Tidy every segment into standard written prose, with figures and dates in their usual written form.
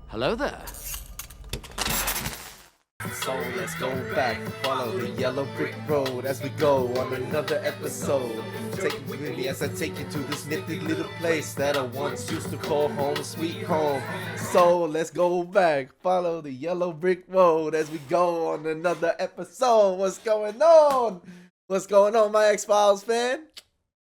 Hello there. So let's go back, follow the yellow brick road as we go on another episode. Take you with me as I take you to this nifty little place that I once used to call home, sweet home. So let's go back, follow the yellow brick road as we go on another episode. What's going on? What's going on, my X-Files fan?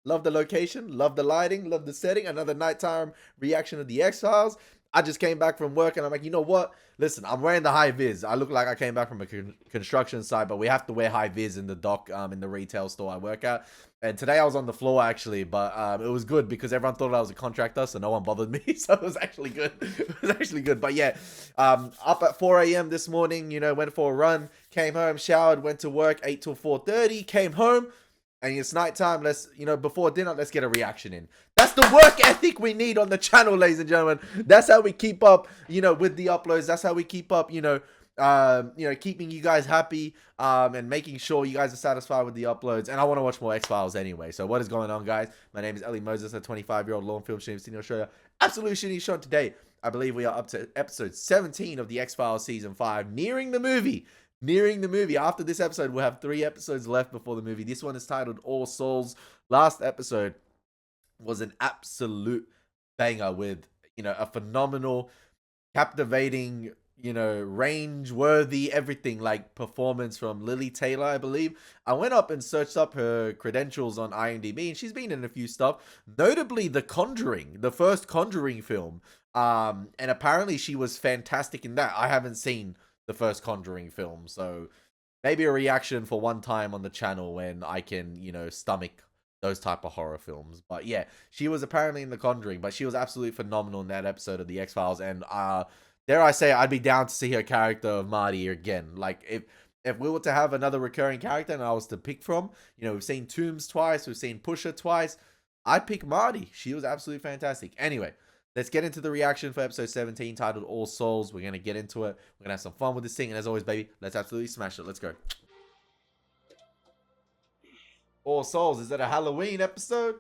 Love the location, love the lighting, love the setting. Another nighttime reaction of the X-Files. I just came back from work and I'm like, you know what? Listen, I'm wearing the high vis. I look like I came back from a construction site, but we have to wear high vis in the dock in the retail store I work at. And today I was on the floor actually, but it was good because everyone thought I was a contractor, so no one bothered me. So it was actually good. It was actually good. But yeah, up at 4 a.m. this morning, you know, went for a run, came home, showered, went to work, 8 till 4:30, came home. And it's nighttime. Let's, before dinner, let's get a reaction in. That's the work ethic we need on the channel, ladies and gentlemen. That's how we keep up, with the uploads. That's how we keep up, keeping you guys happy, and making sure you guys are satisfied with the uploads. And I want to watch more X-Files anyway. So what is going on, guys? My name is Elie Moses, a 25-year-old law and film student in Australia. Absolutely shitty show today. I believe we are up to episode 17 of the X-Files season 5, nearing the movie. After this episode, we'll have 3 episodes left before the movie. This one is titled All Souls. Last episode was an absolute banger with, a phenomenal, captivating, range-worthy, everything, like, performance from Lily Taylor, I believe. I went up and searched up her credentials on IMDb, and she's been in a few stuff, notably The Conjuring, the first Conjuring film. And apparently she was fantastic in that. I haven't seen the first Conjuring film, so maybe a reaction for one time on the channel when I can, stomach those type of horror films. But yeah, she was apparently in The Conjuring, but she was absolutely phenomenal in that episode of the X-Files, and dare I say, I'd be down to see her character of Marty again. Like, if we were to have another recurring character and I was to pick from, we've seen Toombs twice, we've seen Pusher twice, I'd pick Marty. She was absolutely fantastic. Anyway, let's get into the reaction for episode 17 titled All Souls. We're going to get into it. We're going to have some fun with this thing. And as always, baby, let's absolutely smash it. Let's go. All Souls. Is that a Halloween episode?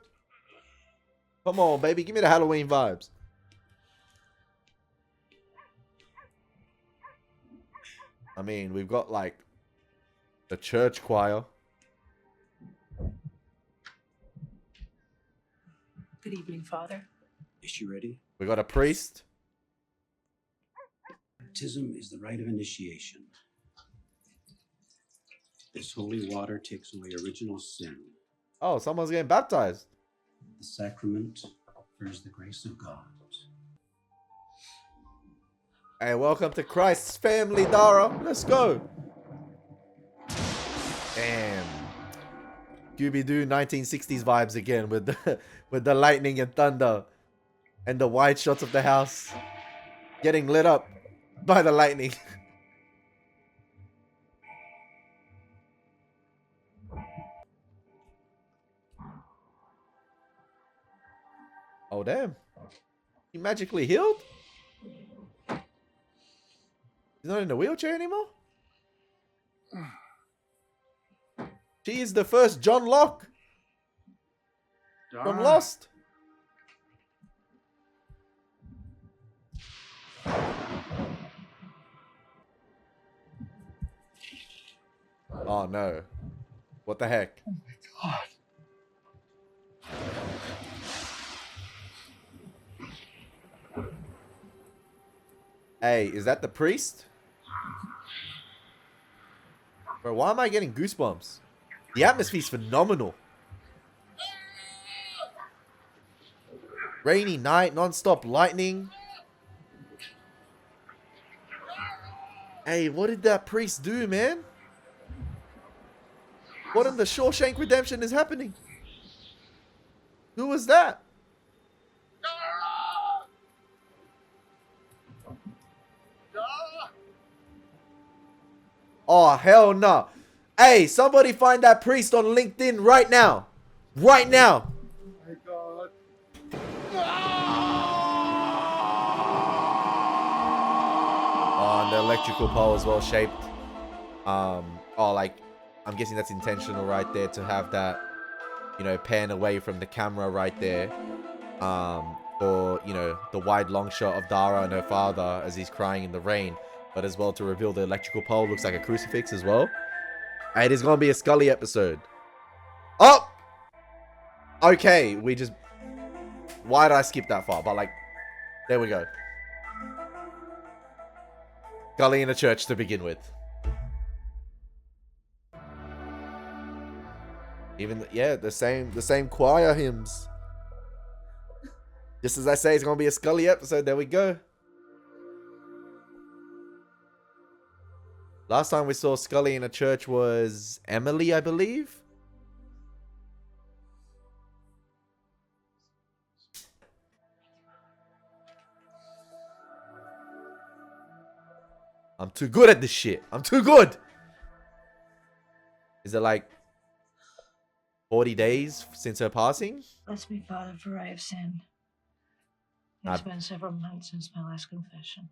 Come on, baby. Give me the Halloween vibes. I mean, we've got like the church choir. Good evening, Father. Is she ready? We got a priest. Baptism is the rite of initiation. This holy water takes away original sin. Oh, someone's getting baptized. The sacrament offers the grace of God. Hey, welcome to Christ's family, Dara. Let's go. Damn. Scooby-Doo 1960s vibes again with the lightning and thunder. And the wide shots of the house getting lit up by the lightning. Oh, damn. He magically healed? He's not in a wheelchair anymore? She is the first John Locke from Lost. Oh no. What the heck? Oh my God. Hey, is that the priest? Bro, why am I getting goosebumps? The atmosphere's phenomenal. Rainy night, non-stop lightning. Hey, what did that priest do, man? What in the Shawshank Redemption is happening? Who was that? Oh, hell no. Hey, somebody find that priest on LinkedIn right now. Right now. Oh my God. Oh, and the electrical pole is well shaped. Like, I'm guessing that's intentional right there to have that, pan away from the camera right there. For for, the wide long shot of Dara and her father as he's crying in the rain, but as well to reveal the electrical pole looks like a crucifix as well. And it is going to be a Scully episode. Oh! Okay, why did I skip that far? But, there we go. Scully in a church to begin with. Even, the same choir hymns. Just as I say, it's going to be a Scully episode. There we go. Last time we saw Scully in a church was Emily, I believe. I'm too good at this shit. I'm too good. Is it 40 days since her passing? Bless me, Father, for I have sinned. It's been several months since my last confession.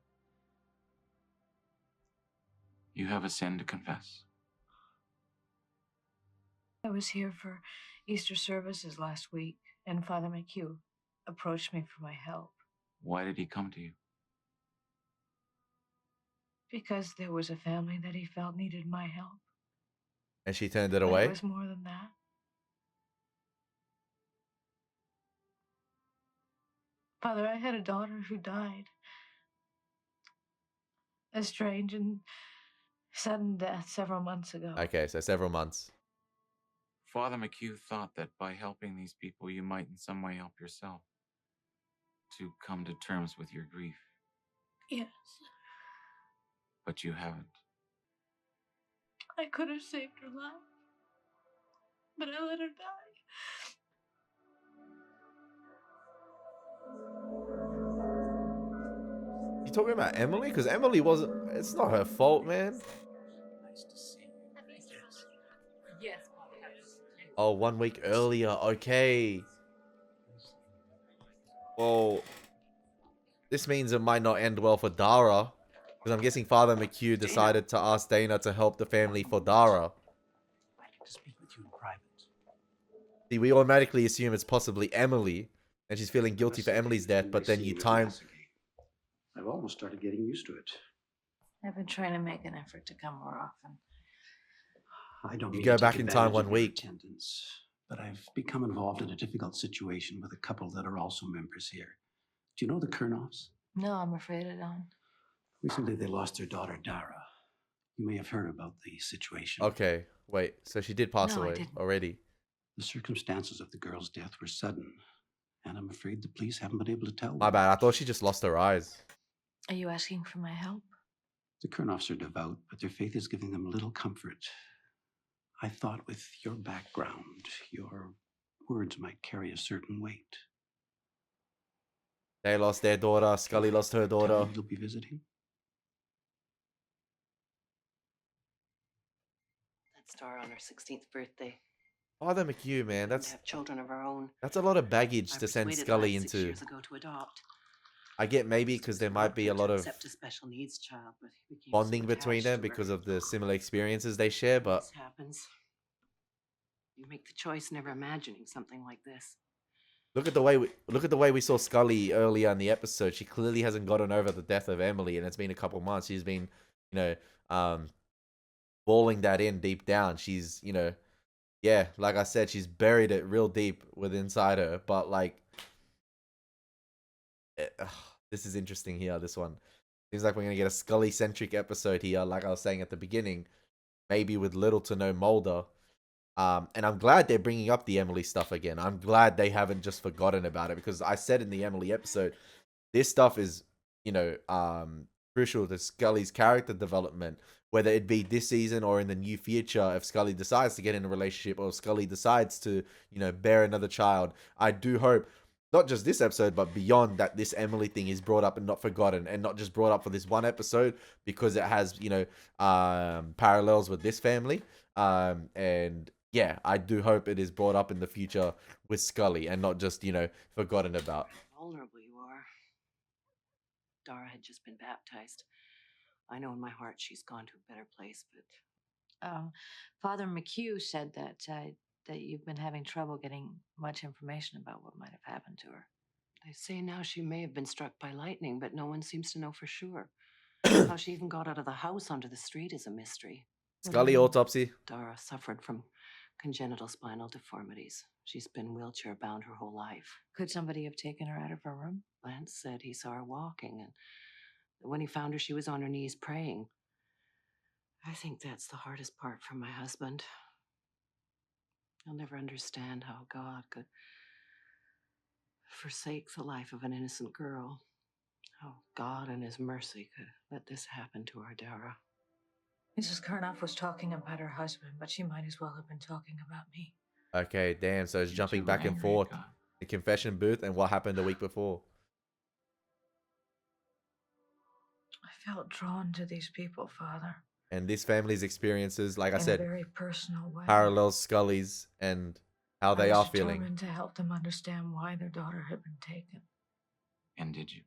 You have a sin to confess. I was here for Easter services last week, and Father McHugh approached me for my help. Why did he come to you? Because there was a family that he felt needed my help. And she turned it But away? it was more than that. Father, I had a daughter who died. A strange and sudden death several months ago. Okay, so several months. Father McHugh thought that by helping these people, you might in some way help yourself to come to terms with your grief. Yes. But you haven't. I could have saved her life, but I let her die. You talking about Emily? Because Emily wasn't... It's not her fault, man. Nice to see you. Yes. Oh, 1 week earlier. Okay. Well, this means it might not end well for Dara. Because I'm guessing Father McHugh decided to ask Dana to help the family for Dara. I'd like to speak with you in private. See, we automatically assume it's possibly Emily. And she's feeling guilty for Emily's death. But then you time... I've almost started getting used to it. I've been trying to make an effort to come more often. I don't You mean go to back take in time advantage 1 of your week. attendance, but I've become involved in a difficult situation with a couple that are also members here. Do you know the Kernoffs? No, I'm afraid I don't. Recently, they lost their daughter, Dara. You may have heard about the situation. Okay, wait. So she did pass No, I away didn't. already. The circumstances of the girl's death were sudden, and I'm afraid the police haven't been able to tell My them. bad. I thought she just lost her eyes. Are you asking for my help? The Kernoffs are devout, but their faith is giving them little comfort. I thought with your background, your words might carry a certain weight. They lost their daughter. Scully lost her Tell daughter. them you'll be visiting. That's Dara on her 16th birthday. Father McHugh, man. To have children of our own. That's a lot of baggage I to send persuaded Scully Lad 6 into. years ago to adopt. I get maybe because there might be a lot of Accept a special needs child, but he became bonding so between attached them to her. because of the similar experiences they share, but This happens. You make the choice never imagining something like this. look at the way we saw Scully earlier in the episode. She clearly hasn't gotten over the death of Emily, and it's been a couple months. She's been, balling that in deep down. She's, yeah, like I said, she's buried it real deep within inside her. But this is interesting here. This one seems like we're gonna get a Scully centric episode here. Like I was saying at the beginning, maybe with little to no Mulder. And I'm glad they're bringing up the Emily stuff again. I'm glad they haven't just forgotten about it, because I said in the Emily episode, this stuff is, crucial to Scully's character development, whether it be this season or in the near future. If Scully decides to get in a relationship, or if Scully decides to, bear another child, I do hope not just this episode, but beyond, that this Emily thing is brought up and not forgotten, and not just brought up for this one episode because it has, parallels with this family. And yeah, I do hope it is brought up in the future with Scully and not just, forgotten about. Vulnerable you are. Dara had just been baptized. I know in my heart she's gone to a better place, but Father McHugh said that you've been having trouble getting much information about what might have happened to her. They say now she may have been struck by lightning, but no one seems to know for sure. How she even got out of the house onto the street is a mystery. Scully autopsy. Dara suffered from congenital spinal deformities. She's been wheelchair bound her whole life. Could somebody have taken her out of her room? Lance said he saw her walking, and when he found her, she was on her knees praying. I think that's the hardest part for my husband. He'll never understand how God could forsake the life of an innocent girl. How God in his mercy could let this happen to our Dara. Mrs. Karnoff was talking about her husband, but she might as well have been talking about me. Okay, damn. So it's You're jumping too back and angry, forth. God. The confession booth and what happened the week before. I felt drawn to these people, Father. And this family's experiences, like I in said, a very personal way. parallels Scully's and how they I are was feeling. determined to help them understand why their daughter had been taken. And did you?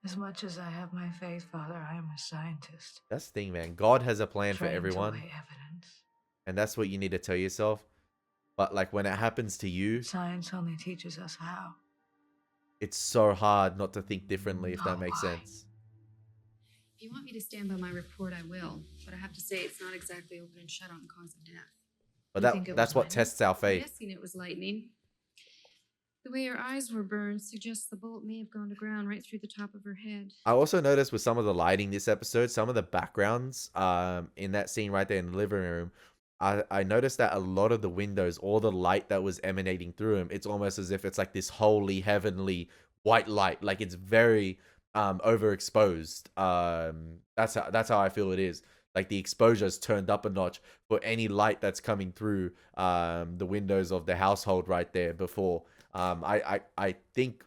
As much as I have my faith, Father, I am a scientist. That's the thing, man. God has a plan for trained to everyone. weigh evidence. And that's what you need to tell yourself. But like when it happens to you, Science only teaches us how. it's so hard not to think differently, if that Not makes why. sense. If you want me to stand by my report, I will. But I have to say, it's not exactly open and shut on cause of death. But You think it that's was what lightning? tests our I'm faith. guessing it was lightning. The way her eyes were burned suggests the bolt may have gone to ground right through the top of her head. I also noticed with some of the lighting this episode, some of the backgrounds in that scene right there in the living room, I noticed that a lot of the windows, all the light that was emanating through them, it's almost as if it's like this holy, heavenly white light. Like it's very overexposed. That's how I feel it is. Like the exposure's turned up a notch for any light that's coming through the windows of the household right there before. I think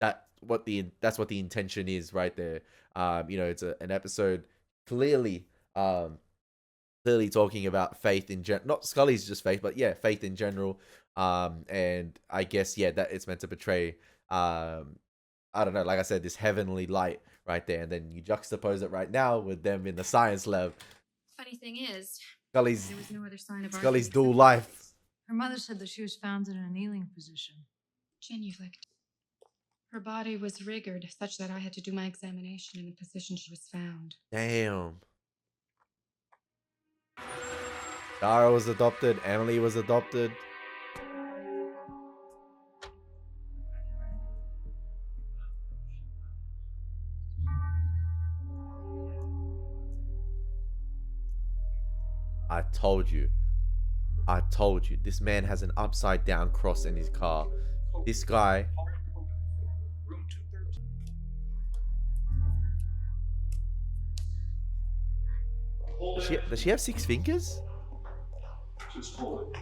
that's what the intention is right there. It's an episode clearly talking about faith in general. Not Scully's just faith, but yeah, faith in general. And I guess that it's meant to portray I don't know, like I said, this heavenly light right there, and then you juxtapose it right now with them in the science lab. Funny thing is, Scully's there was no other sign of Scully's arsenic dual except life. Her mother said that she was found in a kneeling position. genuflect. Her body was rigored such that I had to do my examination in the position she was found. Damn. Dara was adopted. Emily was adopted. I told you. This man has an upside down cross in his car. This guy. Does she have 6 fingers? Just hold it.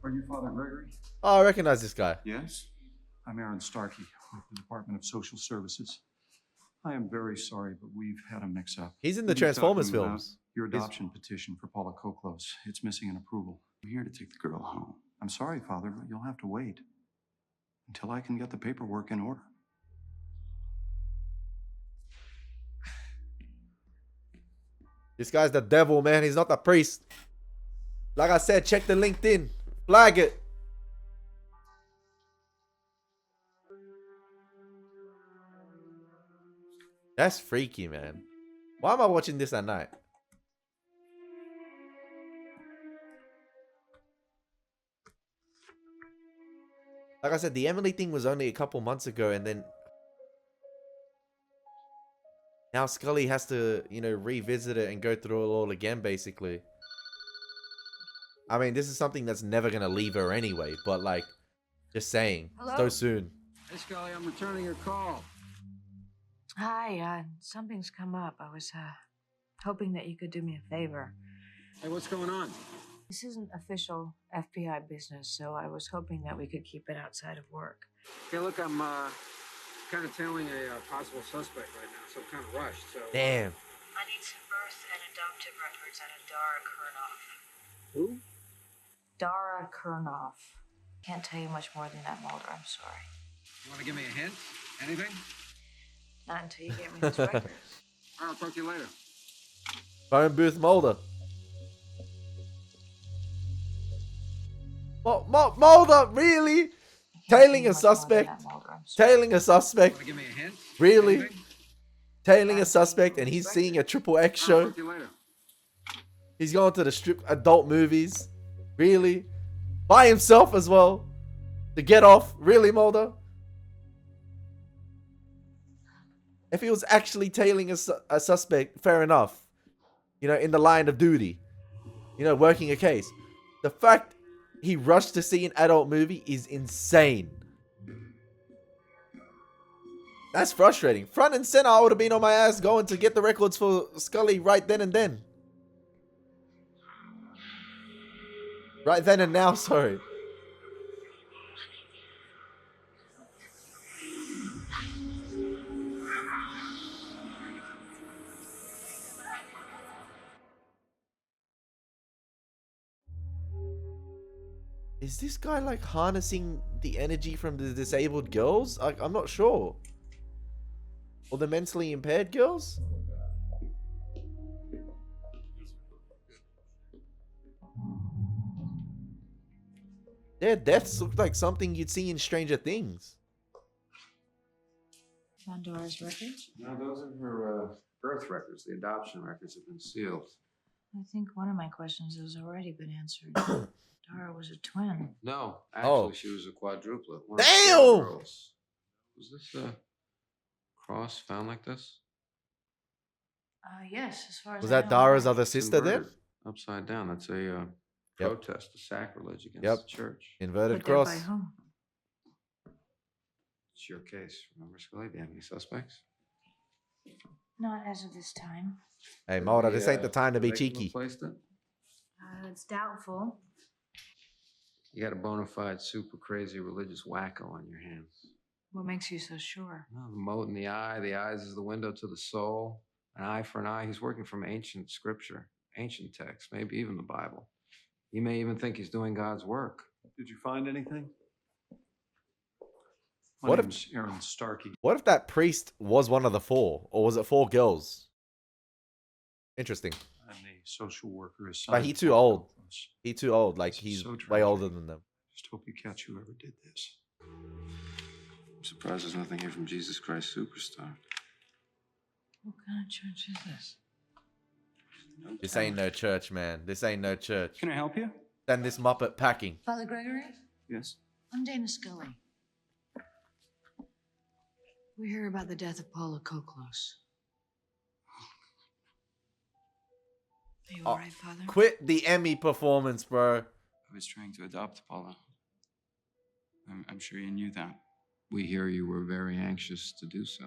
Are you Father Gregory? Oh, I recognize this guy. Yes. I'm Aaron Starkey with the Department of Social Services. I am very sorry, but we've had a mix-up. He's in the We've been Transformers talking about films. Your adoption petition for Paula Koklos. It's missing an approval. I'm here to take the girl home. I'm sorry, Father, but you'll have to wait until I can get the paperwork in order. This guy's the devil, man. He's not the priest. Like I said, check the LinkedIn. Flag it. That's freaky, man. Why am I watching this at night? Like I said, the Emily thing was only a couple months ago, and then now Scully has to, revisit it and go through it all again, basically. I mean, this is something that's never going to leave her anyway, but like, just saying, Hello? so soon. Hey, Scully, I'm returning your call. Hi, something's come up. I was hoping that you could do me a favor. Hey, what's going on? This isn't official FBI business, so I was hoping that we could keep it outside of work. Hey, look, I'm kind of tailing a possible suspect right now, so I'm kind of rushed. So. Damn. I need some birth and adoptive records on a Dara Kurnoff. Who? Dara Kurnoff. Can't tell you much more than that, Mulder. I'm sorry. You want to give me a hint? Anything? Not until you get me those records. All right, I'll talk to you later. Phone booth Mulder. Mulder, really? Tailing a suspect? Tailing a suspect? Want to give me a hint? Really? Anything? Tailing a suspect and he's seeing a triple X I'll show? talk to you later. He's going to the strip adult movies? Really? By himself as well? To get off? Really, Mulder? If he was actually tailing a suspect, fair enough. You know, in the line of duty. You know, working a case. The fact he rushed to see an adult movie is insane. That's frustrating. Front and center, I would have been on my ass going to get the records for Scully right then and then. Right then and now, sorry. Is this guy like harnessing the energy from the disabled girls? I'm not sure. Or the mentally impaired girls? Their deaths look like something you'd see in Stranger Things. Found Dora's records? No, those are her birth records. The adoption records have been sealed. I think one of my questions has already been answered. Dara was a twin. No, actually, she was a quadruplet. One of four Damn! girls. Was this a cross found like this? Yes, as far as Was I that know, Dara's yeah. other sister then? Inverted, upside down. That's a protest, a sacrilege against Yep. the church. Inverted Put there by cross. whom? It's your case. Remember, Scully? Do you have any suspects? Not as of this time. Hey, Mulder, this ain't the time to be They can cheeky. replace it? It's doubtful. You got a bona fide, super crazy religious wacko on your hands. What makes you so sure? Well, the mote in the eyes is the window to the soul. An eye for an eye. He's working from ancient scripture, ancient texts, maybe even the Bible. You may even think he's doing God's work. Did you find anything? What if- name's Aaron Starkey. What if that priest was one of the four? Or was it four girls? Interesting. I'm the social worker assigned. But he to too the old. Conference. He too old. Like, This is he's so way tragic. older than them. Just hope you catch whoever did this. I'm surprised there's nothing here from Jesus Christ Superstar. What kind of church is this? This ain't no church, man. This ain't no church. Can I help you? Send this Muppet packing. Father Gregory? Yes. I'm Dana Scully. We hear about the death of Paula Koklos. Are you alright, Father? Quit the Emmy performance, bro. I was trying to adopt Paula. I'm sure you knew that. We hear you were very anxious to do so.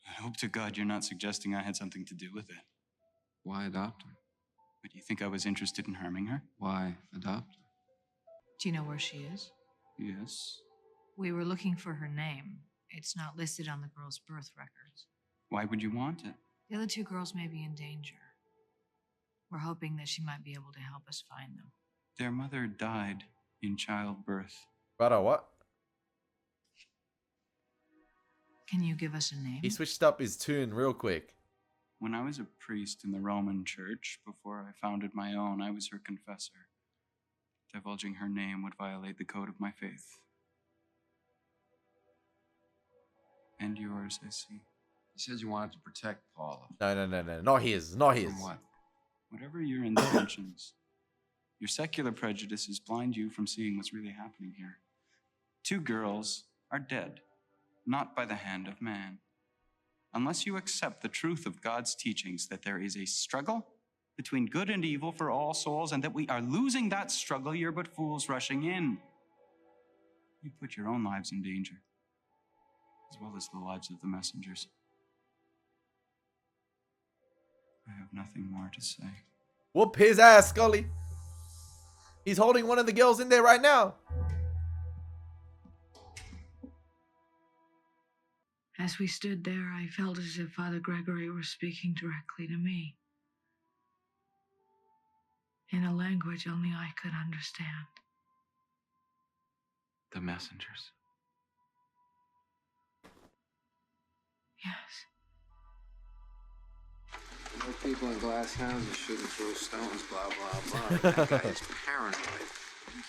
I hope to God you're not suggesting I had something to do with it. Why adopt her? But do you think I was interested in harming her? Why adopt her? Do you know where she is? Yes. We were looking for her name. It's not listed on the girl's birth records. Why would you want it? The other two girls may be in danger. We're hoping that she might be able to help us find them. Their mother died in childbirth. Brother, what? Can you give us a name? He switched up his tune real quick. When I was a priest in the Roman Church, before I founded my own, I was her confessor. Divulging her name would violate the code of my faith. And yours, I see. You said you wanted to protect Paula. No. Not his. Not his. From what? Whatever your intentions, your secular prejudices blind you from seeing what's really happening here. 2 girls are dead, not by the hand of man. Unless you accept the truth of God's teachings that there is a struggle between good and evil for all souls, and that we are losing that struggle, you're but fools rushing in. You put your own lives in danger, as well as the lives of the messengers. I have nothing more to say. Whoop his ass, Scully. He's holding one of the girls in there right now. As we stood there, I felt as if Father Gregory were speaking directly to me. In a language only I could understand. The messengers. Yes. No people in glass houses shouldn't throw stones, blah, blah, blah. That guy is paranoid.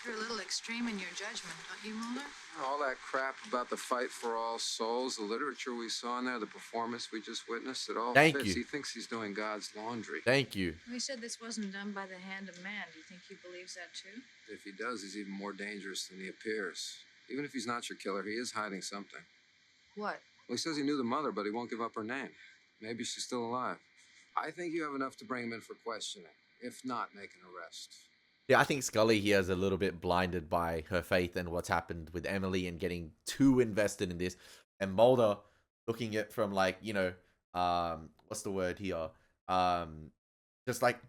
You're a little extreme in your judgment, don't you, Mulder? All that crap about the fight for all souls, the literature we saw in there, the performance we just witnessed, it all Thank fits. you. He thinks he's doing God's laundry. Thank you. He said this wasn't done by the hand of man. Do you think he believes that too? If he does, he's even more dangerous than he appears. Even if he's not your killer, he is hiding something. What? Well, he says he knew the mother, but he won't give up her name. Maybe she's still alive. I think you have enough to bring him in for questioning. If not, make an arrest. Yeah, I think Scully here is a little bit blinded by her faith and what's happened with Emily and getting too invested in this. And Mulder looking at from like, what's the word here? Just like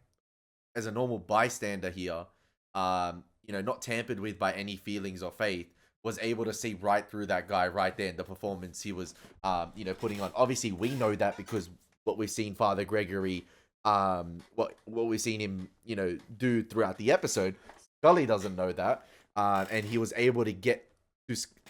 as a normal bystander here, not tampered with by any feelings or faith, was able to see right through that guy right there in the performance he was, putting on. Obviously, we know that because what we've seen Father Gregory, what we've seen him, do throughout the episode. Scully doesn't know that, and he was able to get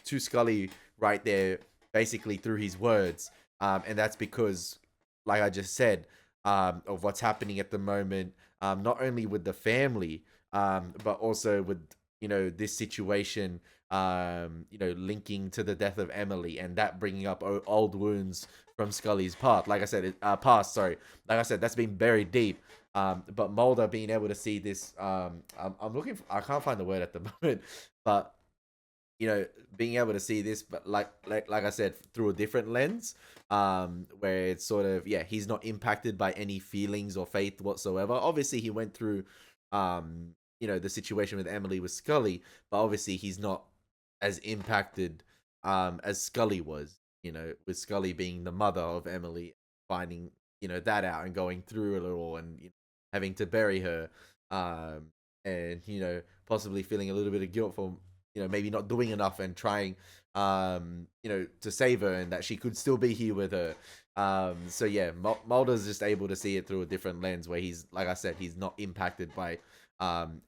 to Scully right there, basically through his words, and that's because, like I just said, of what's happening at the moment, not only with the family, but also with this situation, linking to the death of Emily, and that bringing up old wounds from Scully's past. Like I said, Like I said, that's been buried deep. But Mulder being able to see this, I'm looking for, I can't find the word at the moment, but being able to see this, but like I said, through a different lens, where it's sort of, he's not impacted by any feelings or faith whatsoever. Obviously, he went through, the situation with Emily with Scully, but obviously he's not as impacted as Scully was, with Scully being the mother of Emily, finding that out and going through it all, and having to bury her, and possibly feeling a little bit of guilt for maybe not doing enough and trying to save her, and that she could still be here with her. So yeah, Mulder's just able to see it through a different lens, where he's, like I said, he's not impacted by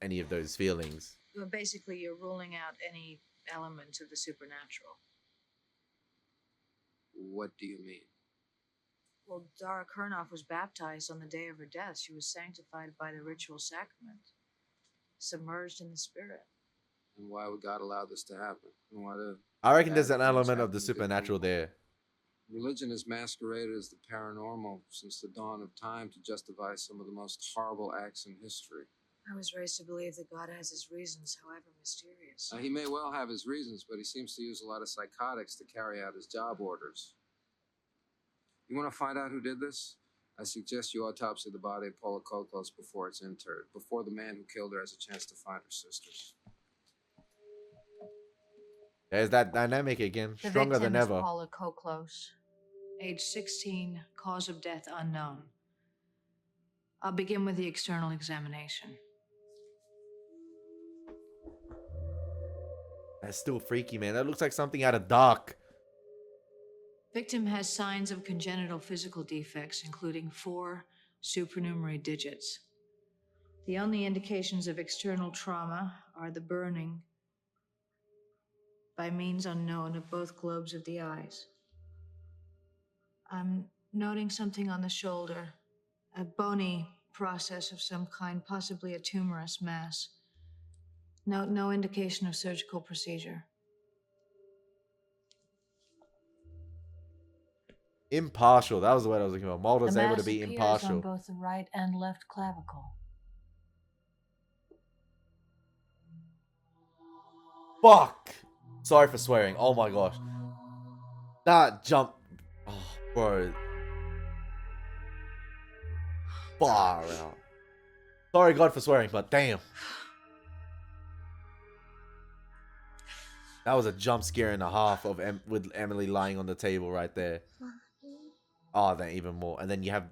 any of those feelings. Well, basically, you're ruling out any element of the supernatural. What do you mean? Well, Dara Kurnoff was baptized on the day of her death. She was sanctified by the ritual sacrament, submerged in the spirit. And why would God allow this to happen? And why do I reckon there's bad an things element happen of the to good supernatural people? there. Religion has masqueraded as the paranormal since the dawn of time to justify some of the most horrible acts in history. I was raised to believe that God has his reasons, however mysterious. He may well have his reasons, but he seems to use a lot of psychotics to carry out his job orders. You want to find out who did this? I suggest you autopsy the body of Paula Koklos before it's interred, before the man who killed her has a chance to find her sisters. There's that dynamic again, The stronger victim than is ever. Paula Koklos, age 16, cause of death unknown. I'll begin with the external examination. That's still freaky, man. That looks like something out of Dark. Victim has signs of congenital physical defects, including 4 supernumerary digits. The only indications of external trauma are the burning by means unknown of both globes of the eyes. I'm noting something on the shoulder, a bony process of some kind, possibly a tumorous mass. No indication of surgical procedure. Impartial. That was the word I was looking for. Mulder's The able to mass be appears impartial. on both the right and left clavicle. Fuck. Sorry for swearing. Oh my gosh. That jump. Oh, bro. Far out. Sorry, God, for swearing, but damn. That was a jump scare and a half of with Emily lying on the table right there. Oh, then even more. And then you have,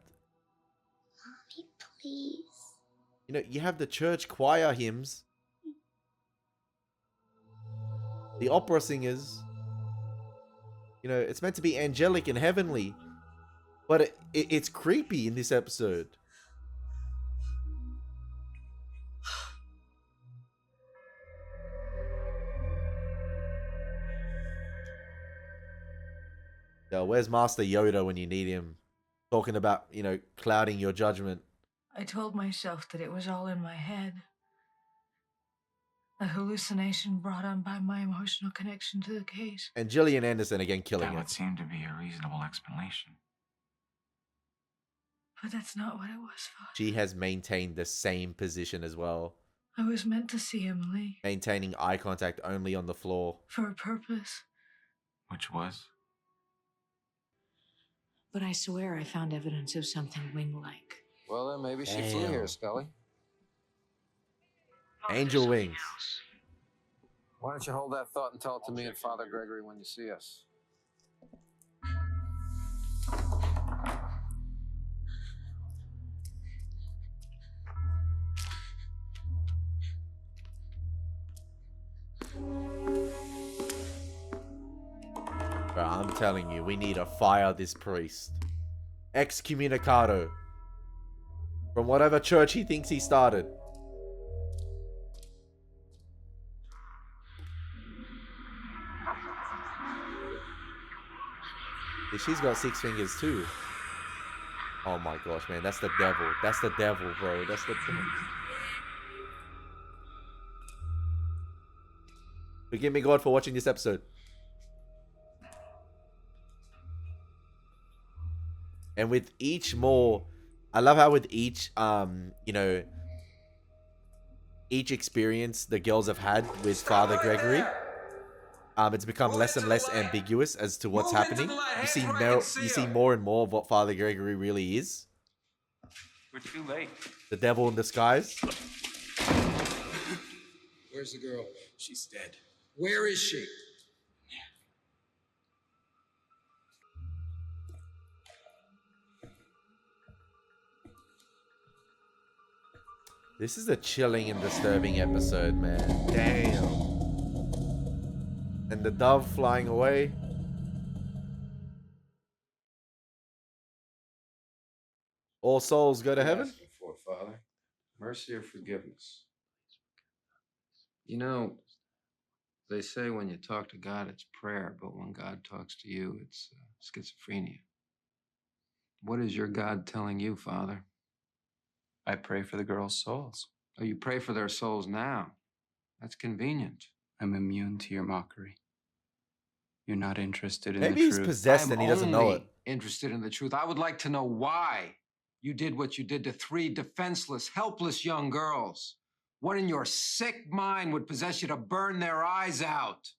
Mommy, please. You have the church choir hymns, the opera singers. It's meant to be angelic and heavenly, but it's creepy in this episode. Yo, where's Master Yoda when you need him? Talking about, clouding your judgment. I told myself that it was all in my head. A hallucination brought on by my emotional connection to the case. And Gillian Anderson again killing That it. would seem to be a reasonable explanation. But that's not what it was, Father. She has maintained the same position as well. I was meant to see Emily. Maintaining eye contact only on the floor. For a purpose. Which was? But I swear I found evidence of something wing-like. Well, then maybe she flew here, Scully. Angel wings. Why don't you hold that thought and tell it to me and Father Gregory when you see us? Bro, I'm telling you, we need to fire this priest. Excommunicado. From whatever church he thinks he started. Yeah, she's got 6 fingers too. Oh my gosh, man. That's the devil. That's the devil, bro. That's the devil. Forgive me, God, for watching this episode. And with each more, I love how with each, you know, each experience the girls have had with Father Gregory, it's become less and less ambiguous as to what's happening. You see more and more of what Father Gregory really is. We're too late. The devil in disguise. Where's the girl? She's dead. Where is she? This is a chilling and disturbing episode, man. Damn. And the dove flying away. All souls go to heaven? For Father, mercy or forgiveness? You know, they say when you talk to God, it's prayer, but when God talks to you, it's schizophrenia. What is your God telling you, Father? I pray for the girls' souls. Oh, you pray for their souls now. That's convenient. I'm immune to your mockery. You're not interested in Maybe the he's truth. possessed and he doesn't know it. Interested in the truth. I would like to know why you did what you did to 3 defenseless, helpless young girls. What in your sick mind would possess you to burn their eyes out?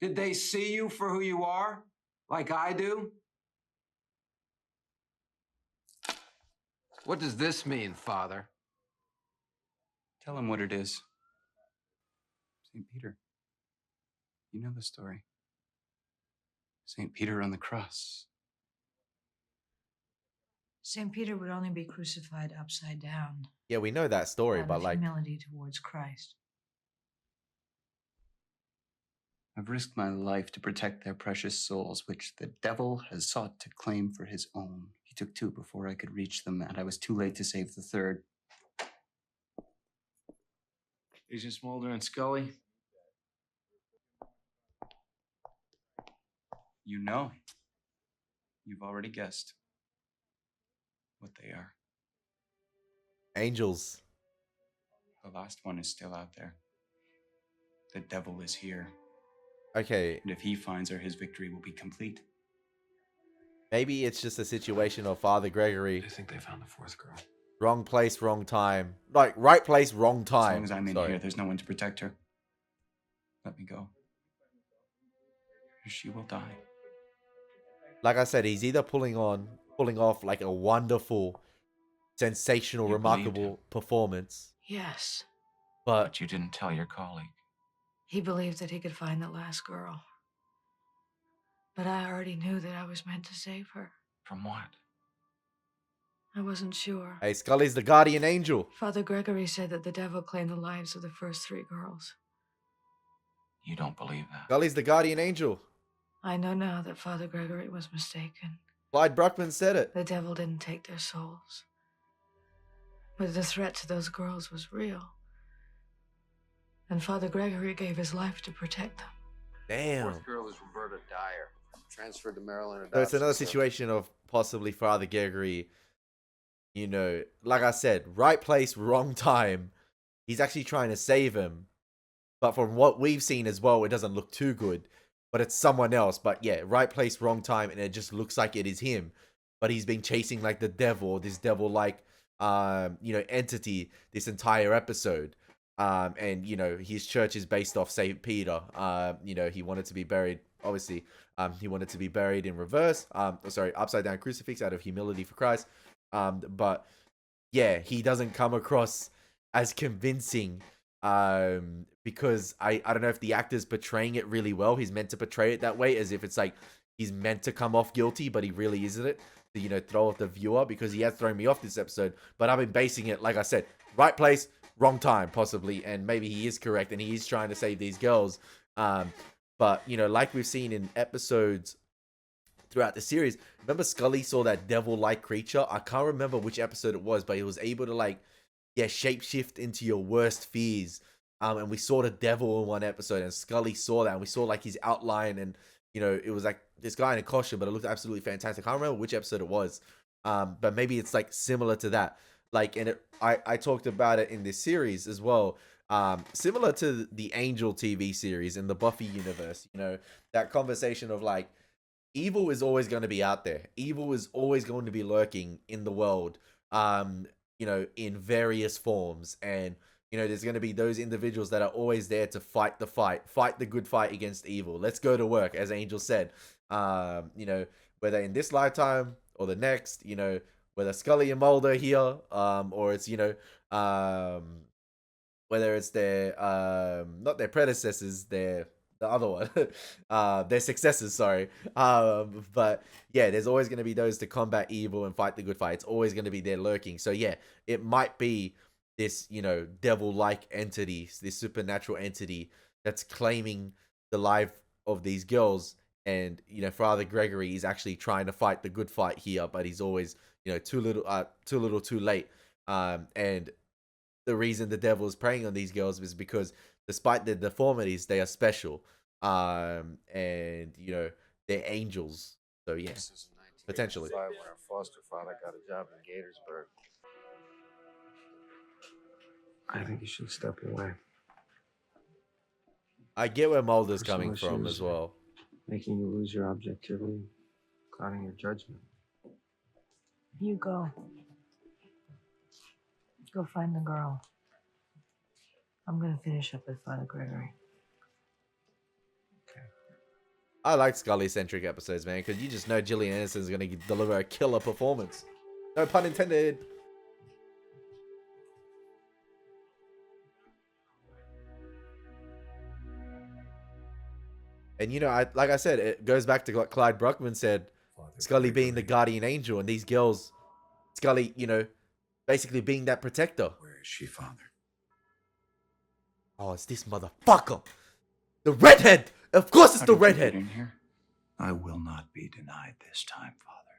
Did they see you for who you are, like I do? What does this mean, Father? Tell him what it is. St. Peter. You know the story. St. Peter on the cross. St. Peter would only be crucified upside down. Yeah, we know that story, out but of like... humility towards Christ. I've risked my life to protect their precious souls, which the devil has sought to claim for his own. He took 2 before I could reach them, and I was too late to save the 3rd. Agent Smolder and Scully. You know. You've already guessed what they are. Angels. The last one is still out there. The devil is here. Okay. And if he finds her, his victory will be complete. Maybe it's just a situation of Father Gregory. I think they found the 4th girl. Wrong place, wrong time. Like, right place, wrong time. As long as I'm in here, there's no one to protect her. Let me go. Or she will die. Like I said, he's either pulling off like a wonderful, sensational, remarkable performance. Yes. But you didn't tell your colleague. He believed that he could find the last girl. But I already knew that I was meant to save her. From what? I wasn't sure. Hey, Scully's the guardian angel. Father Gregory said that the devil claimed the lives of the first 3 girls. You don't believe that? Scully's the guardian angel. I know now that Father Gregory was mistaken. Clyde Bruckman said it. The devil didn't take their souls. But the threat to those girls was real. And Father Gregory gave his life to protect them. Damn. 4th girl is Roberta Dyer, transferred to Maryland. So it's another situation of possibly Father Gregory, you know, like I said, right place, wrong time. He's actually trying to save him. But from what we've seen as well, it doesn't look too good. But it's someone else. But yeah, right place, wrong time, and it just looks like it is him. But he's been chasing like the devil, this devil-like, entity this entire episode. And his church is based off Saint Peter. He wanted to be buried. Obviously, he wanted to be buried in reverse. Upside down crucifix out of humility for Christ. But yeah, he doesn't come across as convincing because I don't know if the actor's portraying it really well. He's meant to portray it that way, as if it's like he's meant to come off guilty, but he really isn't it. To, throw off the viewer, because he has thrown me off this episode. But I've been basing it, like I said, right place, wrong time, possibly. And maybe he is correct and he is trying to save these girls. But, like we've seen in episodes throughout the series, remember Scully saw that devil-like creature? I can't remember which episode it was, but he was able to shapeshift into your worst fears. And we saw the devil in one episode, and Scully saw that, and we saw like his outline, and it was like this guy in a costume, but it looked absolutely fantastic. I can't remember which episode it was, but maybe it's like similar to that. I talked about it in this series as well. Similar to the Angel TV series in the Buffy universe, that conversation of like, evil is always going to be out there. Evil is always going to be lurking in the world, in various forms. And, there's going to be those individuals that are always there to fight the good fight against evil. Let's go to work, as Angel said. Whether in this lifetime or the next, whether Scully and Mulder here, or it's, whether it's their, not their predecessors, the other one, their successors, sorry. But yeah, there's always going to be those to combat evil and fight the good fight. It's always going to be there lurking. So yeah, it might be this, devil-like entity, this supernatural entity that's claiming the life of these girls. And, Father Gregory is actually trying to fight the good fight here, but he's always, too little, too late. And the reason the devil is preying on these girls is because despite their deformities, they are special. And they're angels. So yeah, potentially. When our foster father got a job in Gatorsburg. I think you should step away. I get where Mulder's coming from as well. Making you lose your objectivity, clouding your judgment. You go. Go find the girl. I'm gonna finish up with Father Gregory. I like Scully-centric episodes, man, because you just know Gillian Anderson's going to deliver a killer performance. No pun intended. And, like I said, it goes back to what Clyde Bruckman said, Scully being the guardian angel, and these girls, Scully, basically being that protector. Where is she, Father? Oh, it's this motherfucker. The redhead! Of course it's the redhead! Here? I will not be denied this time, Father.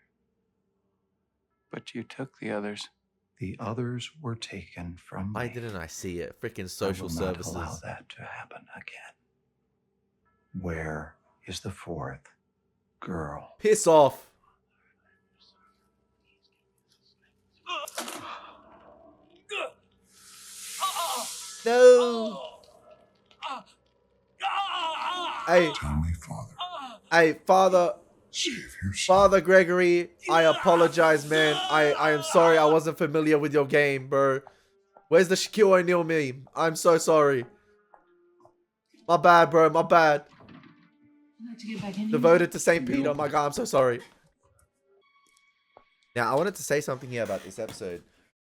But you took the others. The others were taken from Why me. didn't I see it? Freaking social services. I will not allow that to happen again. Where is the fourth girl? Piss off. No. Hey. Tell me, Father. Hey, Father Gregory, I apologize, man. I am sorry I wasn't familiar with your game, bro. Where's the Shaquille O'Neal meme? I'm so sorry. My bad, bro. My bad. Devoted to St. Peter. My God, I'm so sorry. Now, I wanted to say something here about this episode.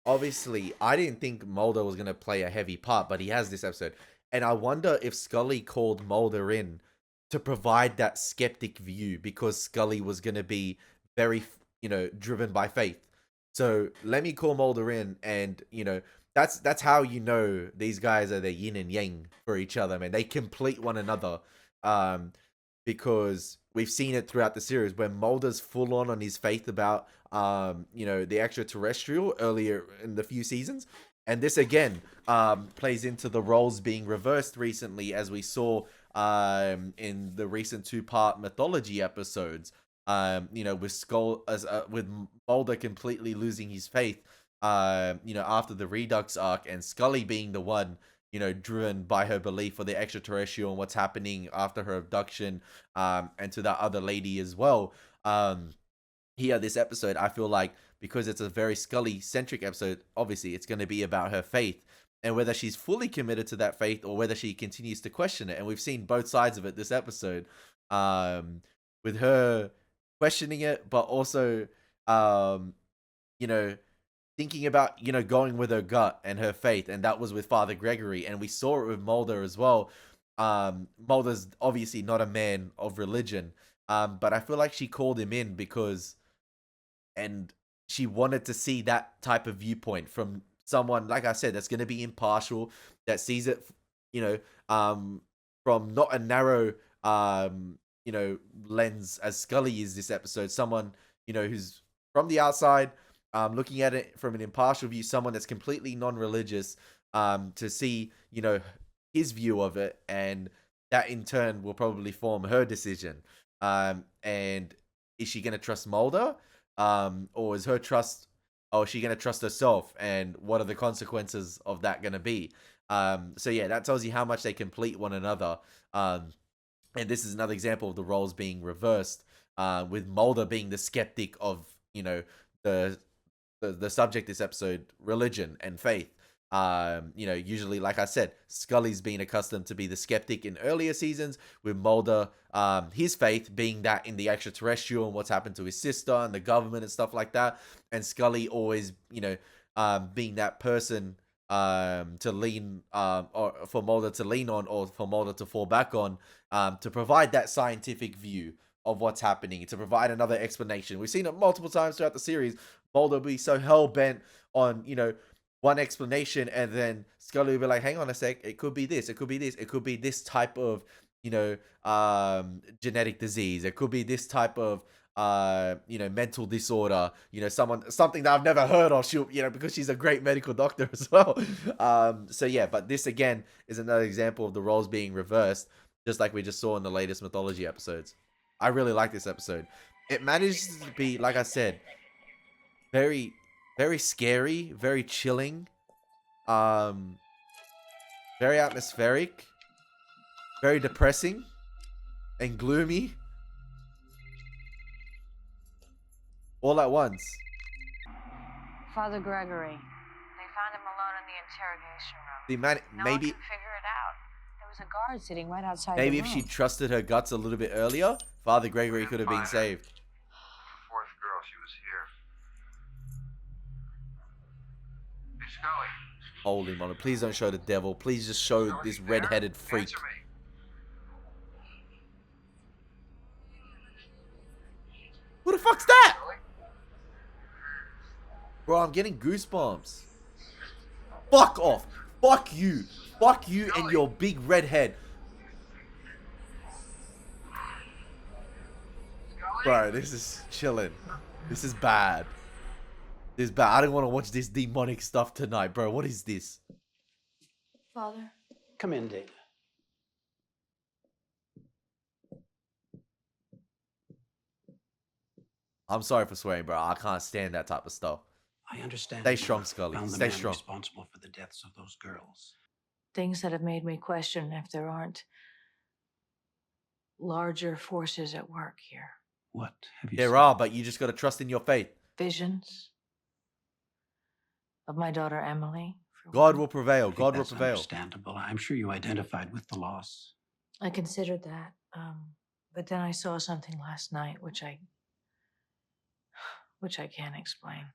Obviously, I didn't think Mulder was going to play a heavy part, but he has this episode. And I wonder if Scully called Mulder in to provide that skeptic view, because Scully was going to be very, driven by faith. So let me call Mulder in, and, that's how these guys are the yin and yang for each other, man. They complete one another. Because we've seen it throughout the series where Mulder's full on his faith about, the extraterrestrial earlier in the few seasons. And this again plays into the roles being reversed recently, as we saw in the recent 2-part mythology episodes. With Mulder completely losing his faith, after the Redux arc, and Scully being the one you know, driven by her belief for the extraterrestrial and what's happening after her abduction, and to that other lady as well. Here, this episode, I feel like, because it's a very Scully centric episode, obviously it's going to be about her faith and whether she's fully committed to that faith or whether she continues to question it. And we've seen both sides of it this episode, with her questioning it, but also, you know, thinking about, you know, going with her gut and her faith. And that was with Father Gregory. And we saw it with Mulder as well. Mulder's obviously not a man of religion, but I feel like she called him in because, and she wanted to see that type of viewpoint from someone, like I said, that's going to be impartial, that sees it, you know, from not a narrow, you know, lens as Scully is this episode. Someone, you know, who's from the outside, looking at it from an impartial view, someone that's completely non-religious, to see, you know, his view of it, and that in turn will probably form her decision. And is she going to trust Mulder? Or is her trust, or is she going to trust herself? And what are the consequences of that going to be? So yeah, that tells you how much they complete one another. And this is another example of the roles being reversed, with Mulder being the skeptic of, you know, the subject this episode, religion and faith. You know, usually, like I said, Scully's been accustomed to be the skeptic in earlier seasons, with Mulder, his faith being that in the extraterrestrial and what's happened to his sister and the government and stuff like that. And Scully always, you know, being that person, to lean, or for Mulder to lean on, or for Mulder to fall back on, to provide that scientific view of what's happening, to provide another explanation. We've seen it multiple times throughout the series. Mulder will be so hell-bent on, you know, one explanation, and then Scully will be like, hang on a sec, it could be this, it could be this, it could be this type of, you know, genetic disease, it could be this type of, you know, mental disorder, you know, something that I've never heard of. She'll, you know, because she's a great medical doctor as well. So yeah, but this again is another example of the roles being reversed, just like we just saw in the latest mythology episodes. I really like this episode. It manages to be, like I said, very, very scary, very chilling, very atmospheric, very depressing and gloomy, all at once. Father Gregory. They found him alone in the interrogation room. The man, No maybe one can figure it out. There was a guard sitting right outside maybe the if room. she trusted her guts a little bit earlier, Father Gregory could have been saved. The fourth girl, she was here. Hey, Scully. Holy moly, please don't show the devil. Please just show this red-headed freak. Answer me. Who the fuck's that? Bro, I'm getting goosebumps. Fuck off. Fuck you. Fuck you and your big red head. Bro, this is chilling. This is bad. This is bad. I don't want to watch this demonic stuff tonight, bro. What is this? Father? Come in, Dana. I'm sorry for swearing, bro. I can't stand that type of stuff. I understand. Stay strong, Scully. Found the Stay man strong. responsible for the deaths of those girls. Things that have made me question if there aren't larger forces at work here. What have you There seen? are, but you just got to trust in your faith. Visions of my daughter Emily. God will prevail. I think God will that's prevail. understandable. I'm sure you identified with the loss. I considered that, but then I saw something last night which I can't explain.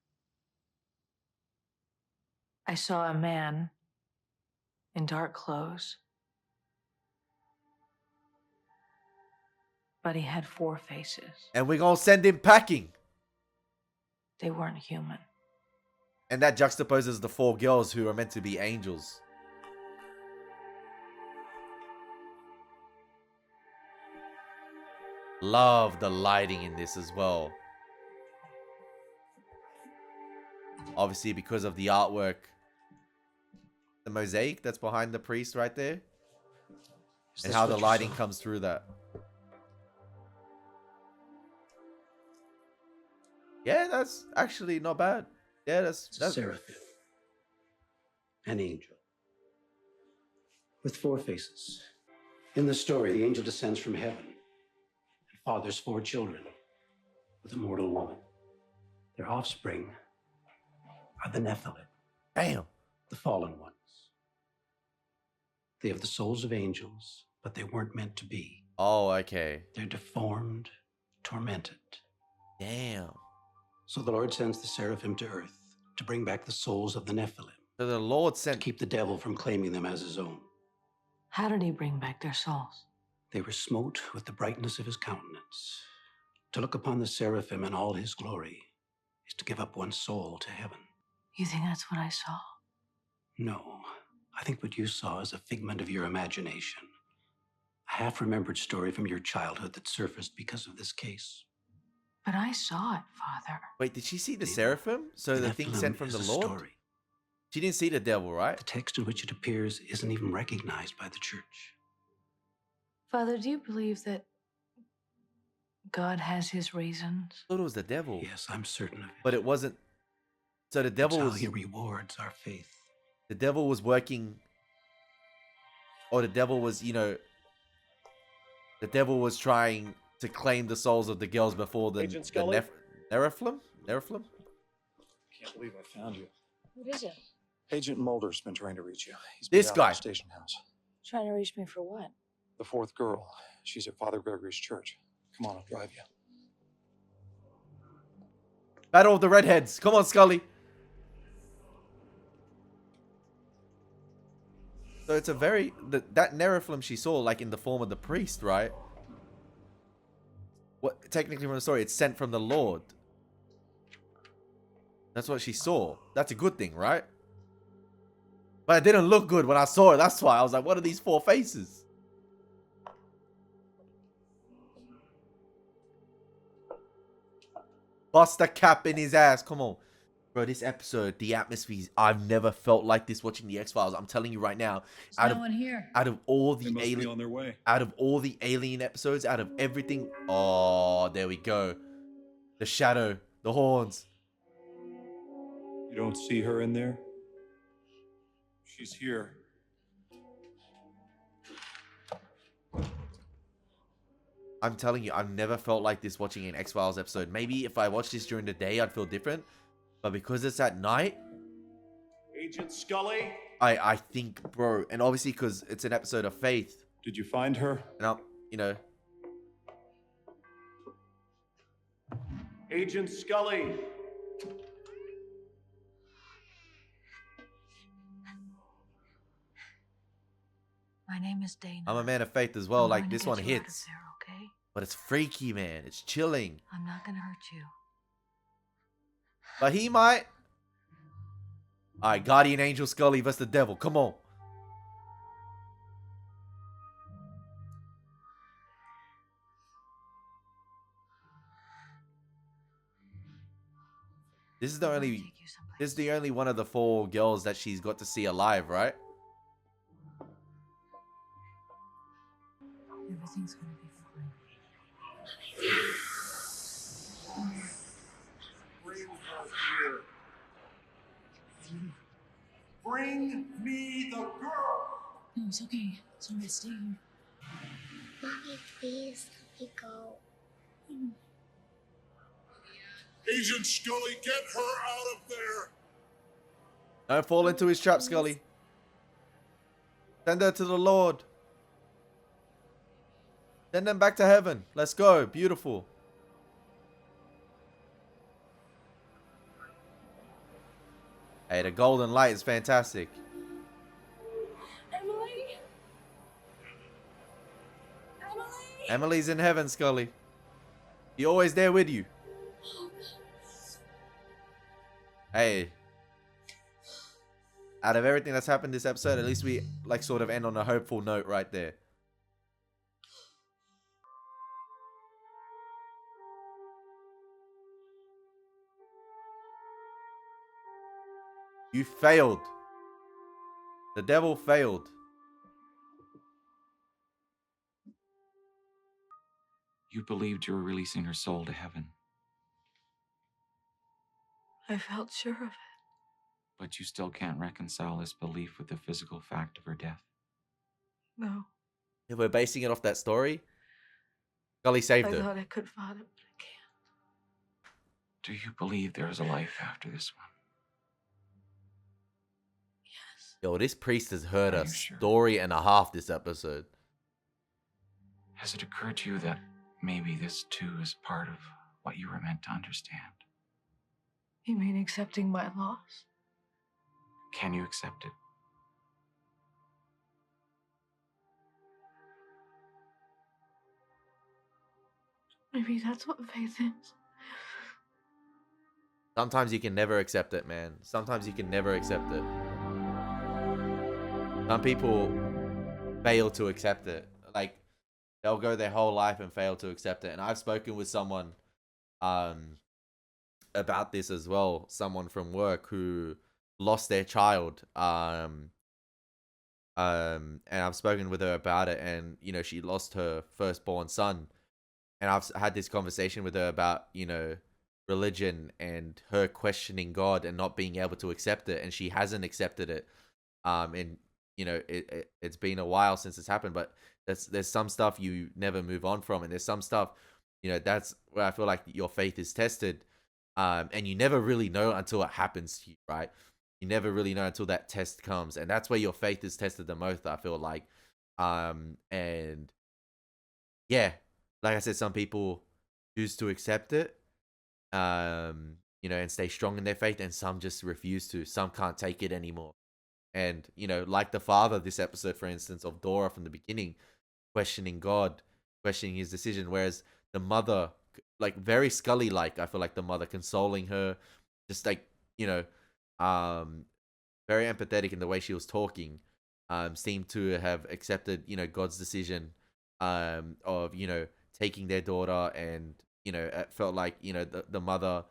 I saw a man in dark clothes, but he had 4 faces. And we're going to send him packing. They weren't human. And that juxtaposes the 4 girls who are meant to be angels. Love the lighting in this as well. Obviously, because of the artwork. The mosaic that's behind the priest right there. And how the lighting comes through that. Yeah, that's actually not bad. Yeah, that's Seraphim. An angel. with 4 faces. In the story, the angel descends from heaven and fathers 4 children with a mortal woman. Their offspring are the Nephilim. Damn. The fallen ones. They have the souls of angels, but they weren't meant to be. Oh, okay. They're deformed, tormented. Damn. So the Lord sends the seraphim to earth to bring back the souls of the Nephilim. So the Lord To sent... keep the devil from claiming them as his own. How did he bring back their souls? They were smote with the brightness of his countenance. To look upon the seraphim in all his glory is to give up one's soul to heaven. You think that's what I saw? No, I think what you saw is a figment of your imagination. A half-remembered story from your childhood that surfaced because of this case. But I saw it, Father. Wait, did she see the seraphim? So the thing Nephilim sent from is the a Lord? story. She didn't see the devil, right? The text in which it appears isn't even recognized by the church. Father, do you believe that God has his reasons? I thought it was the devil. Yes, I'm certain of it. But it wasn't. So the devil That's how was... he rewards our faith. The devil was working... Or the devil was, you know... The devil was trying to claim the souls of the girls before the Nephilim? Nephilim? Can't believe I found you. What is it? Agent Mulder's been trying to reach you. He's This out guy. at the station house. Trying to reach me for what? The 4th girl. She's at Father Gregory's church. Come on, I'll drive you. Battle of the Redheads. Come on, Scully. So it's a very... that Nephilim she saw, like, in the form of the priest, right? What, technically from the story, it's sent from the Lord. That's what she saw. That's a good thing, right? But it didn't look good when I saw it. That's why I was like, what are these 4 faces? Bust a cap in his ass. Come on. Bro, this episode, the atmosphere, I've never felt like this watching the X-Files. I'm telling you right now. There's no one here. Out of all the They must be alien... on their way. Out of all the alien episodes, out of everything... Oh, there we go. The shadow. The horns. You don't see her in there? She's here. I'm telling you, I've never felt like this watching an X-Files episode. Maybe if I watched this during the day, I'd feel different. But because it's at night... Agent Scully? I think, bro... And obviously because it's an episode of faith. Did you find her? And I'm, you know... Agent Scully! My name is Dana. I'm a man of faith as well. I'm Like, going to this get one you out of hits. there, okay? But it's freaky, man. It's chilling. I'm not gonna hurt you. But he might. Alright, Guardian Angel Scully versus the devil. Come on. This is the only one of the 4 girls that she's got to see alive, right? Everything's gonna be fine. Bring her here. Bring me the girl. No, it's okay. It's alright. Stay here. Mommy, please let me go. Agent Scully, get her out of there. Don't fall into his trap, Scully. Send her to the Lord. Send them back to heaven. Let's go. Beautiful. Hey, the golden light is fantastic. Emily! Emily! Emily's in heaven, Scully. She always there with you. Hey. Out of everything that's happened this episode, at least we like sort of end on a hopeful note right there. You failed. The devil failed. You believed you were releasing her soul to heaven, I felt sure of it. but you still can't reconcile this belief with the physical fact of her death. No, If we're basing it off that story, Scully saved I her. thought I could find it, but I can't. Do you believe there is a life after this one? Yes. Yo, this priest has heard Are a you sure? story and a half this episode. Has it occurred to you that maybe this too is part of what you were meant to understand? You mean accepting my loss? Can you accept it? Maybe that's what faith is. Sometimes you can never accept it, man. Sometimes you can never accept it. Some people fail to accept it. Like, they'll go their whole life and fail to accept it. And I've spoken with someone about this as well. Someone from work who lost their child. And I've spoken with her about it, and you know, she lost her firstborn son. And I've had this conversation with her about, you know, religion and her questioning God and not being able to accept it, and she hasn't accepted it. And you know, it's been a while since it's happened, but there's some stuff you never move on from, and there's some stuff, you know, that's where I feel like your faith is tested. And you never really know until it happens to you, right? You never really know until that test comes, and that's where your faith is tested the most, I feel like. And yeah, like I said, some people choose to accept it, you know, and stay strong in their faith, and some just refuse to. Some can't take it anymore. And, you know, like the father this episode, for instance, of Dora from the beginning, questioning God, questioning his decision, whereas the mother, like very Scully like, I feel like the mother consoling her, just like, you know, very empathetic in the way she was talking, seemed to have accepted, you know, God's decision of, you know, taking their daughter, and, you know, it felt like, you know, the mother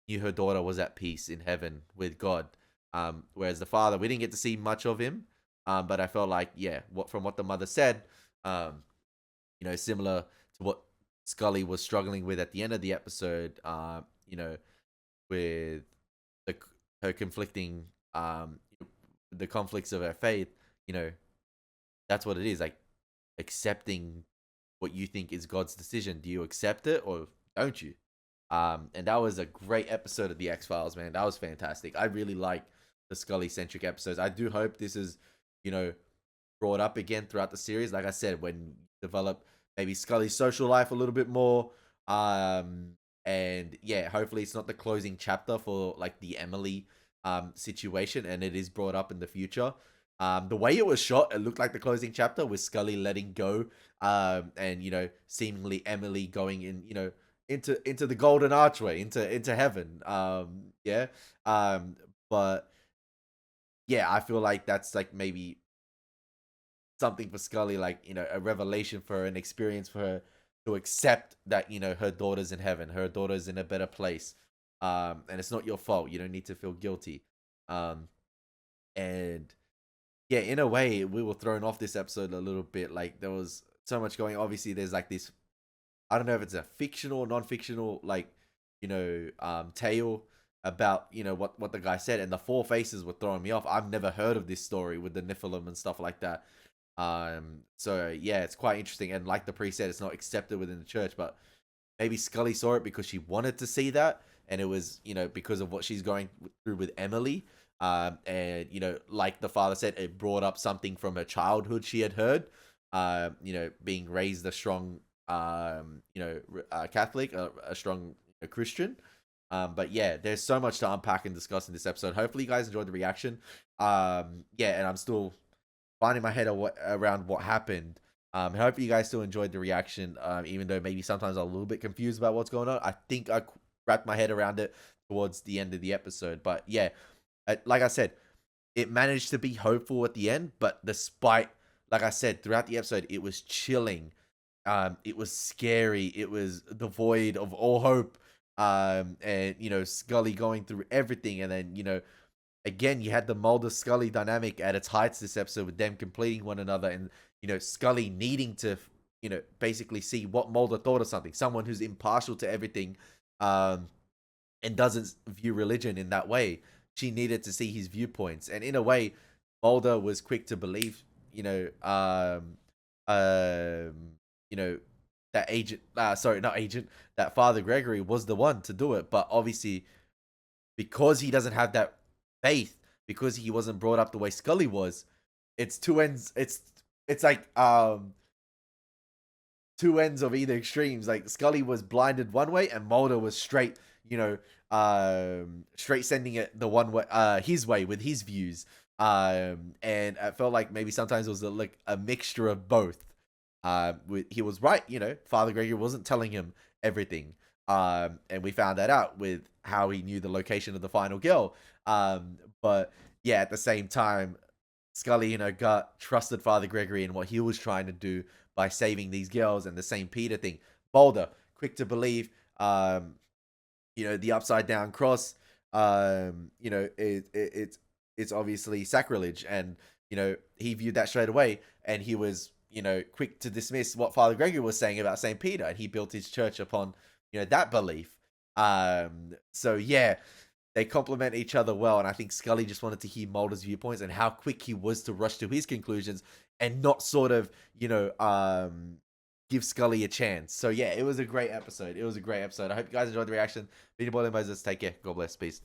knew her daughter was at peace in heaven with God. Whereas the father, we didn't get to see much of him, but I felt like, yeah, from what the mother said, you know, similar to what Scully was struggling with at the end of the episode, you know, with the her conflicting, the conflicts of her faith, you know, that's what it is, like accepting what you think is God's decision. Do you accept it or don't you? And that was a great episode of the X-Files, man. That was fantastic. I really like the Scully centric episodes. I do hope this is, you know, brought up again throughout the series. Like I said, when you develop maybe Scully's social life a little bit more. And yeah, hopefully it's not the closing chapter for like the Emily situation, and it is brought up in the future. The way it was shot, it looked like the closing chapter with Scully letting go, and you know, seemingly Emily going in, you know, into the golden archway, into heaven. Yeah. But yeah, I feel like that's like maybe something for Scully, like, you know, a revelation for her, an experience for her to accept that, you know, her daughter's in heaven, her daughter's in a better place. And it's not your fault. You don't need to feel guilty. And yeah, in a way, we were thrown off this episode a little bit. Like, there was so much going. Obviously, there's like this, I don't know if it's a fictional or non-fictional, like, you know, tale about, you know, what the guy said, and the four faces were throwing me off. I've never heard of this story with the Nephilim and stuff like that. So yeah, it's quite interesting, and like the priest said, it's not accepted within the church, but maybe Scully saw it because she wanted to see that, and it was, you know, because of what she's going through with Emily. And you know, like the father said, it brought up something from her childhood she had heard. You know, being raised a strong, you know, Catholic, a strong Christian. But yeah, there's so much to unpack and discuss in this episode. Hopefully, you guys enjoyed the reaction. Yeah, and I'm still finding my head around what happened. I hope you guys still enjoyed the reaction, even though maybe sometimes I'm a little bit confused about what's going on. I think I wrapped my head around it towards the end of the episode. But yeah, like I said, it managed to be hopeful at the end, but despite, like I said, throughout the episode, it was chilling. It was scary. It was devoid of all hope. And you know, Scully going through everything, and then, you know, again, you had the Mulder Scully dynamic at its heights this episode, with them completing one another, and, you know, Scully needing to, you know, basically see what Mulder thought of something. Someone who's impartial to everything, and doesn't view religion in that way. She needed to see his viewpoints, and in a way, Mulder was quick to believe, you know, that agent, sorry, not agent, that Father Gregory was the one to do it. But obviously, because he doesn't have that faith, because he wasn't brought up the way Scully was, it's two ends. It's like two ends of either extremes. Like Scully was blinded one way, and Mulder was straight, straight sending it the one way, his way with his views. And I felt like maybe sometimes it was like a mixture of both. He was right, Father Gregory wasn't telling him everything. And we found that out with how he knew the location of the final girl. But yeah, at the same time, Scully, trusted Father Gregory and what he was trying to do by saving these girls, and the St. Peter thing. Boulder, quick to believe, the upside down cross, it's obviously sacrilege. And, he viewed that straight away, and he was, quick to dismiss what Father Gregory was saying about St. Peter, and he built his church upon, that belief. So yeah, they complement each other well, and I think Scully just wanted to hear Mulder's viewpoints and how quick he was to rush to his conclusions and not sort of, give Scully a chance. So yeah, it was a great episode. I hope you guys enjoyed the reaction. Elie Moses, take care. God bless. Peace.